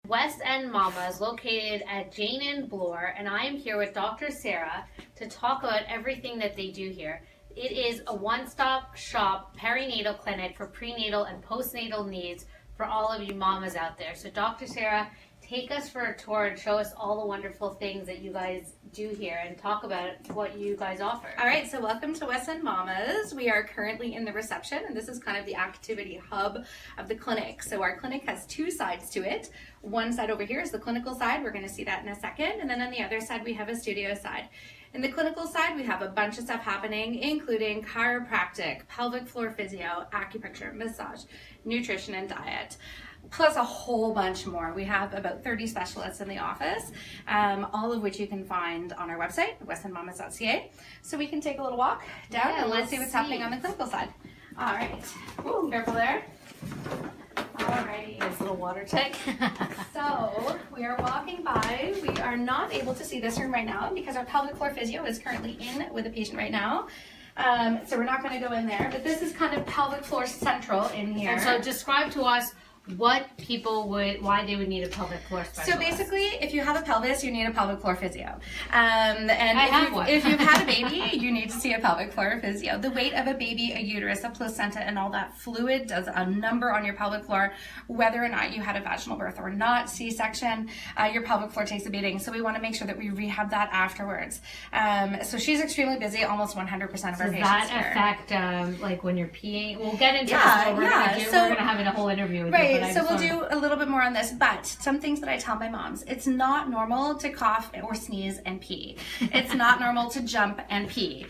West End Mamas, located at Jane and Bloor, and I am here with Dr. Sarah to talk about everything that they do here. It is a one-stop shop perinatal clinic for prenatal and postnatal needs for all of you mamas out there. So Dr. Sarah, take us for a tour and show us all the wonderful things that you guys do here and talk about what you guys offer. All right, so welcome to West End Mamas. We are currently in the reception, and this is kind of the activity hub of the clinic. So our clinic has two sides to it. One side over here is the clinical side. We're going to see that in a second. And then on the other side, we have a studio side. In the clinical side, we have a bunch of stuff happening, including chiropractic, pelvic floor physio, acupuncture, massage, nutrition, and diet, plus a whole bunch more. We have about 30 specialists in the office, all of which you can find on our website, westendmamas.ca. So we can take a little walk down and let's see what's happening on the clinical side. All right. Ooh, careful there. Alrighty. Nice little water check. So we are walking by. We are not able to see this room right now because our pelvic floor physio is currently in with a patient right now. So we're not going to go in there, but this is kind of pelvic floor central in here. And so describe to us what people why they would need a pelvic floor specialist. So basically, if you have a pelvis, you need a pelvic floor physio. If you've had a baby, you need to see a pelvic floor physio. The weight of a baby, a uterus, a placenta, and all that fluid does a number on your pelvic floor, whether or not you had a vaginal birth or not, C-section, your pelvic floor takes a beating. So we want to make sure that we rehab that afterwards. So she's extremely busy, almost 100% of our patients here. Does that affect, like when you're peeing? We'll get into this. We're going to have a whole interview with you. Right. So we'll do a little bit more on this, but some things that I tell my moms: it's not normal to cough or sneeze and pee. It's not normal to jump and pee.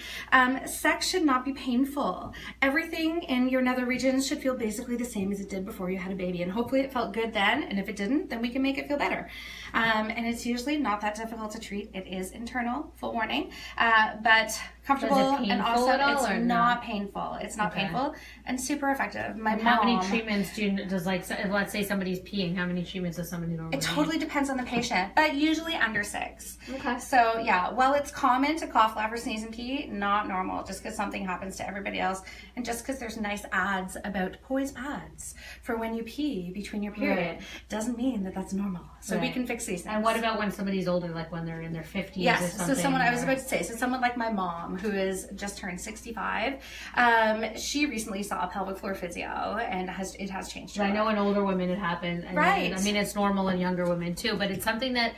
Sex should not be painful. Everything in your nether regions should feel basically the same as it did before you had a baby, and hopefully it felt good then, and if it didn't, then we can make it feel better. And it's usually not that difficult to treat. It is internal, full warning, but comfortable, and also it's not painful. It's not painful and super effective. How many treatments does, like, let's say somebody's peeing, how many treatments does somebody normally need? It totally depends on the patient, but usually under 6. Okay. So yeah, while it's common to cough, laugh, or sneeze and pee, not normal, just because something happens to everybody else, and just because there's nice ads about poise pads for when you pee between your period, doesn't mean that that's normal. So we can fix these things. And what about when somebody's older, like when they're in their 50s yes, or something? So I was about to say, someone like my mom, who is just turned 65, she recently saw a pelvic floor physio, and it has changed her. I know in older women it happens. Right. I mean, it's normal in younger women too, but it's something that,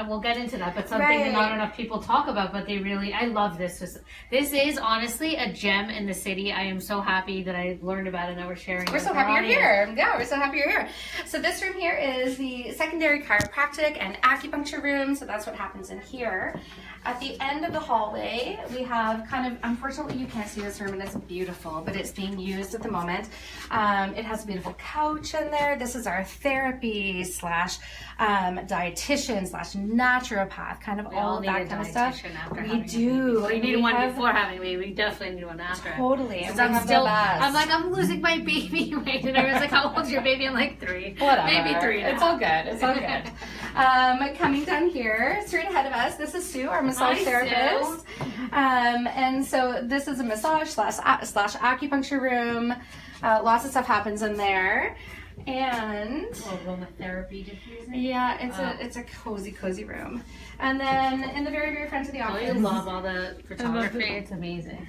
we'll get into that, but something that not enough people talk about, but I love this. This is honestly a gem in the city. I am so happy that I learned about it and that we're sharing it. We're so happy you're here. Yeah, we're so happy you're here. So this room here is the secondary chiropractic and acupuncture room. So that's what happens in here. At the end of the hallway, we have unfortunately you can't see this room, and it's beautiful, but it's being used at the moment. It has a beautiful couch in there. This is our therapy slash dietitian slash naturopath, kind of all that kind of stuff. We do. We need one before having a baby. We definitely need one after. Totally. And I'm losing my baby weight, and I was like, how old's your baby? I'm like 3. Whatever. Maybe 3 now. It's all good. It's all good. Coming down here, straight ahead of us, this is Sue, our massage therapist. And so this is a massage slash acupuncture room. Lots of stuff happens in there. And aromatherapy diffusion. Yeah, it's a cozy room. And then in the very, very front of the office. I love all the photography. It's amazing.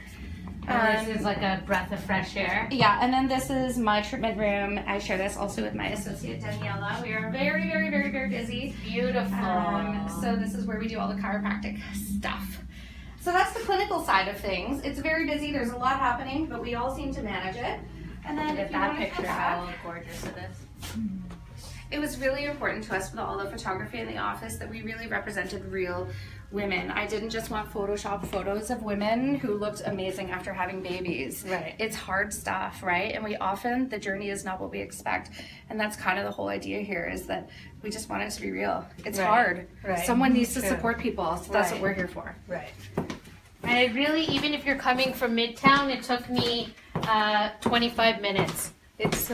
This is like a breath of fresh air. Yeah, and then this is my treatment room. I share this also with my associate Daniela. We are very, very, very, very busy. Beautiful. So this is where we do all the chiropractic stuff. So that's the clinical side of things. It's very busy. There's a lot happening, but we all seem to manage it. And then if that picture, how gorgeous it is. It was really important to us with all the photography in the office that we really represented real women. I didn't just want Photoshop photos of women who looked amazing after having babies. Right. It's hard stuff, right? And the journey is not what we expect. And that's kind of the whole idea here, is that we just want it to be real. It's hard. Right. Someone needs to support people, so that's what we're here for. Right. And it really, even if you're coming from Midtown, it took me 25 minutes. It's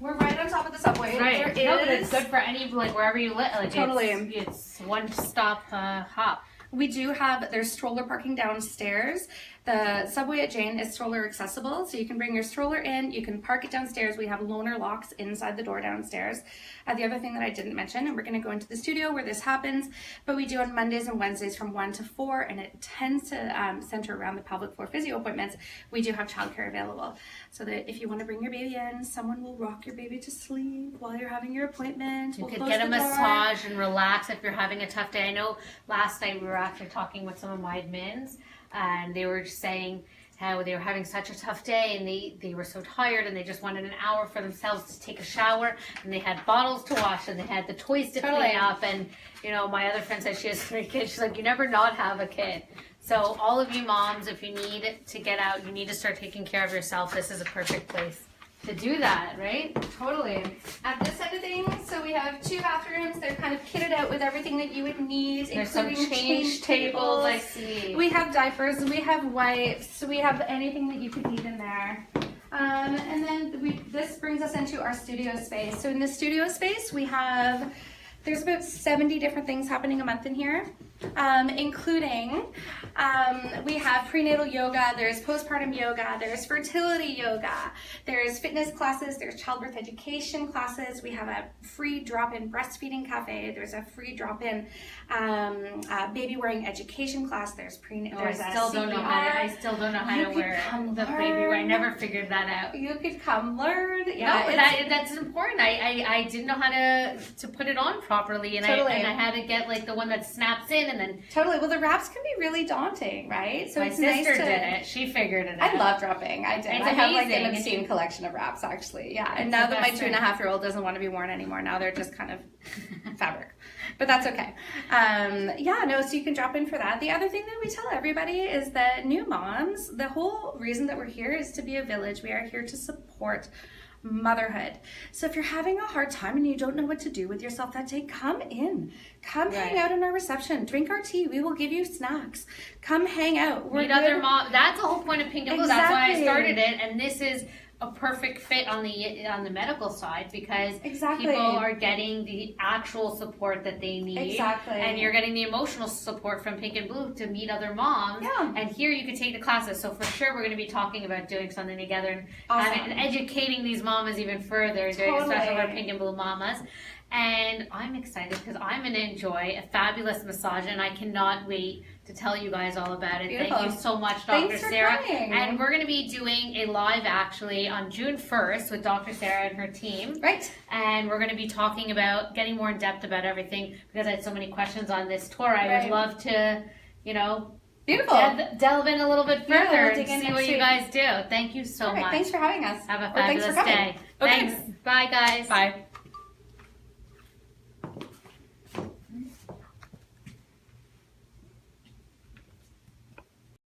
we're right on top of the subway. Right. But it's good for any, like, wherever you live. Like, totally. It's one stop hop. We do there's stroller parking downstairs, The subway at Jane is stroller accessible, so you can bring your stroller in, you can park it downstairs. We have loaner locks inside the door downstairs. The other thing that I didn't mention, and we're going to go into the studio where this happens, but we do on Mondays and Wednesdays from 1 to 4, and it tends to center around the pelvic floor physio appointments. We do have childcare available, so that if you want to bring your baby in, someone will rock your baby to sleep while you're having your appointment. You could get a massage and relax if you're having a tough day. I know last night we were actually talking with some of my admins, and they were just saying how they were having such a tough day, and they were so tired, and they just wanted an hour for themselves to take a shower, and they had bottles to wash, and they had the toys to clean up. And you know, my other friend said she has 3 kids. She's like, you never not have a kid. So all of you moms, if you need to get out, you need to start taking care of yourself, this is a perfect place to do that, right? Totally. At this side of things, so we have 2 bathrooms. They're kind of kitted out with everything that you would need, There's some including change tables, I see. We have diapers, we have wipes, we have anything that you could need in there. And then this brings us into our studio space. So in the studio space, there's about 70 different things happening a month in here, including we have prenatal yoga, there's postpartum yoga, there's fertility yoga, there's fitness classes, there's childbirth education classes, we have a free drop-in breastfeeding cafe, there's a free drop-in baby wearing education class, there's I still don't know how to wear the baby wear. I never figured that out. You could come learn. Yeah, no, that's important. I didn't know how to put it on properly, and I had to get like the one that snaps in, and then well, the wraps can be really daunting, right? So my it's sister nice did it. She figured it out. I love dropping. I did. It's I have like amazing. an obscene collection of wraps, actually. Yeah, and It's now the that my best 2.5-year-old doesn't want to be worn anymore, now they're just kind of fabric. But that's okay. So you can drop in for that. The other thing that we tell everybody is that new moms, the whole reason that we're here is to be a village. We are here to support motherhood. So if you're having a hard time and you don't know what to do with yourself that day, come in. Come hang out in our reception. Drink our tea. We will give you snacks. Come hang out. Meet other moms. That's the whole point of Pink and Blue. That's why I started it. And this is a perfect fit on the medical side, because people are getting the actual support that they need. And you're getting the emotional support from Pink and Blue to meet other moms. And here you can take the classes. So for sure we're going to be talking about doing something together and educating these mamas even further, doing a special for Pink and Blue mamas. And I'm excited because I'm going to enjoy a fabulous massage, and I cannot wait to tell you guys all about it. Beautiful. Thank you so much, Dr. Sarah. Coming. And we're going to be doing a live actually on June 1st with Dr. Sarah and her team. Right. And we're going to be talking about getting more in depth about everything, because I had so many questions on this tour. I would love to, delve in a little bit further and see what you guys do. Thank you so much. Thanks for having us. Have a fabulous day. Okay. Thanks. Bye, guys. Bye.